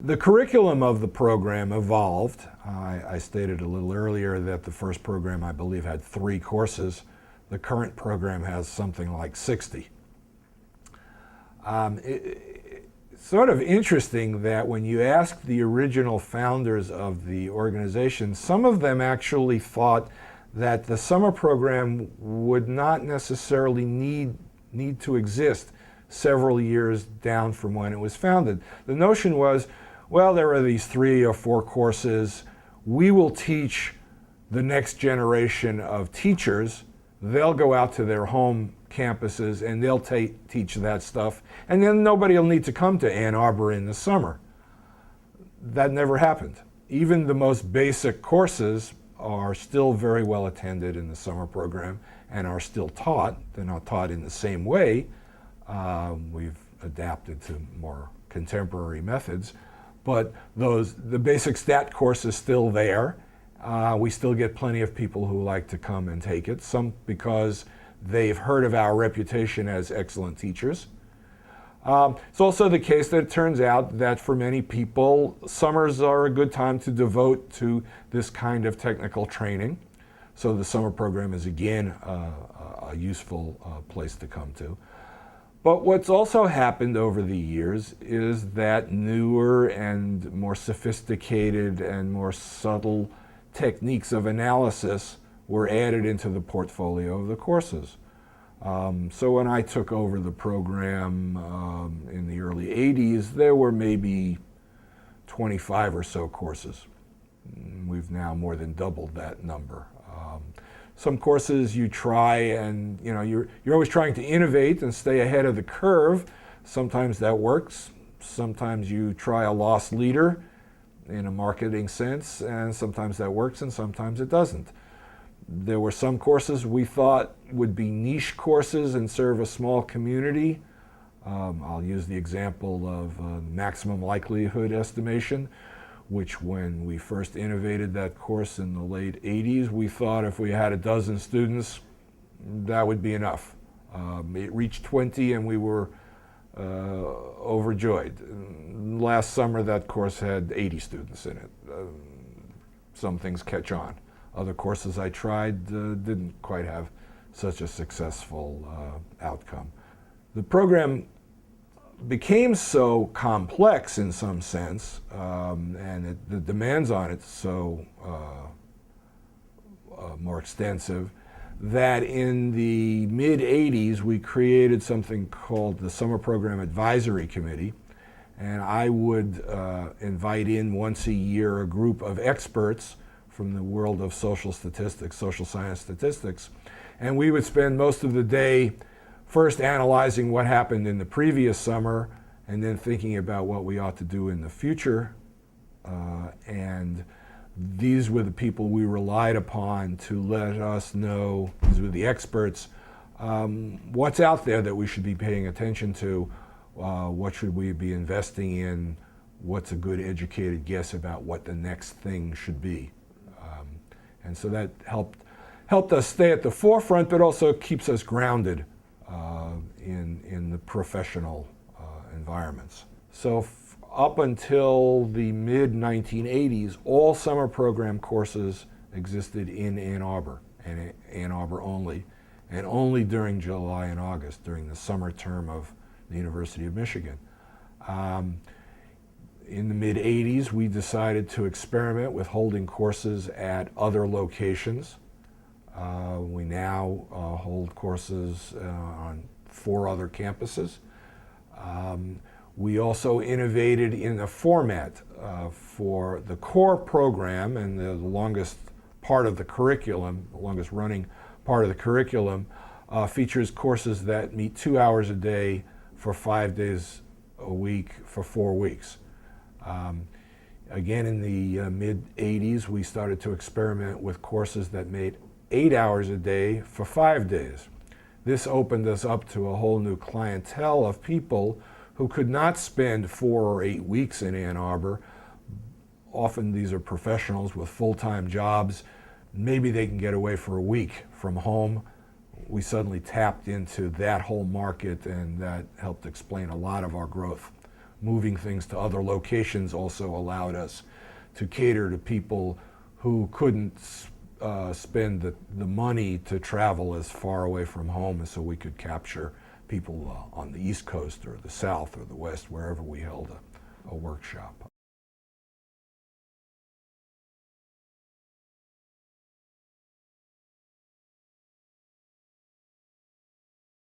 The curriculum of the program evolved. I stated a little earlier that the first program, I believe, had 3 courses. The current program has something like 60. It's sort of interesting that when you ask the original founders of the organization, some of them actually thought that the summer program would not necessarily need to exist several years down from when it was founded. The notion was, well, there are these 3 or 4 courses. We will teach the next generation of teachers. They'll go out to their home campuses and they'll teach that stuff. And then nobody will need to come to Ann Arbor in the summer. That never happened. Even the most basic courses are still very well attended in the summer program and are still taught. They're not taught in the same way. We've adapted to more contemporary methods. But the basic stat course is still there. We still get plenty of people who like to come and take it, some because they've heard of our reputation as excellent teachers. It's also the case that it turns out that for many people, summers are a good time to devote to this kind of technical training. So the summer program is again a useful place to come to. But what's also happened over the years is that newer and more sophisticated and more subtle techniques of analysis were added into the portfolio of the courses. So when I took over the program in the early 80s, there were maybe 25 or so courses. We've now more than doubled that number. Some courses you try and you're always trying to innovate and stay ahead of the curve. Sometimes that works. Sometimes you try a loss leader in a marketing sense, and sometimes that works and sometimes it doesn't. There were some courses we thought would be niche courses and serve a small community. I'll use the example of maximum likelihood estimation, which when we first innovated that course in the late 80s, we thought if we had a dozen students, that would be enough. It reached 20 and we were overjoyed. Last summer, that course had 80 students in it. Some things catch on. Other courses I tried didn't quite have such a successful outcome. The program became so complex in some sense, and the demands on it so more extensive, that in the mid-'80s we created something called the Summer Program Advisory Committee, and I would invite in once a year a group of experts from the world of social statistics, social science statistics, and we would spend most of the day first analyzing what happened in the previous summer and then thinking about what we ought to do in the future. And these were the people we relied upon to let us know, these were the experts, what's out there that we should be paying attention to, what should we be investing in, what's a good educated guess about what the next thing should be. And so that helped us stay at the forefront, but also keeps us grounded in the professional environments. So up until the mid-1980s, all summer program courses existed in Ann Arbor, and Ann Arbor only, and only during July and August, during the summer term of the University of Michigan. In the mid-'80s, we decided to experiment with holding courses at other locations. We now hold courses on 4 other campuses. We also innovated in the format for the core program, and the longest part of the curriculum, the longest running part of the curriculum, features courses that meet 2 hours a day for 5 days a week for 4 weeks. Again, in the mid-'80s, we started to experiment with courses that made 8 hours a day for 5 days. This opened us up to a whole new clientele of people who could not spend 4 or 8 weeks in Ann Arbor. Often these are professionals with full-time jobs. Maybe they can get away for a week from home. We suddenly tapped into that whole market, and that helped explain a lot of our growth moving things to other locations also allowed us to cater to people who couldn't spend the money to travel as far away from home, and so we could capture people on the East Coast or the South or the West, wherever we held a workshop.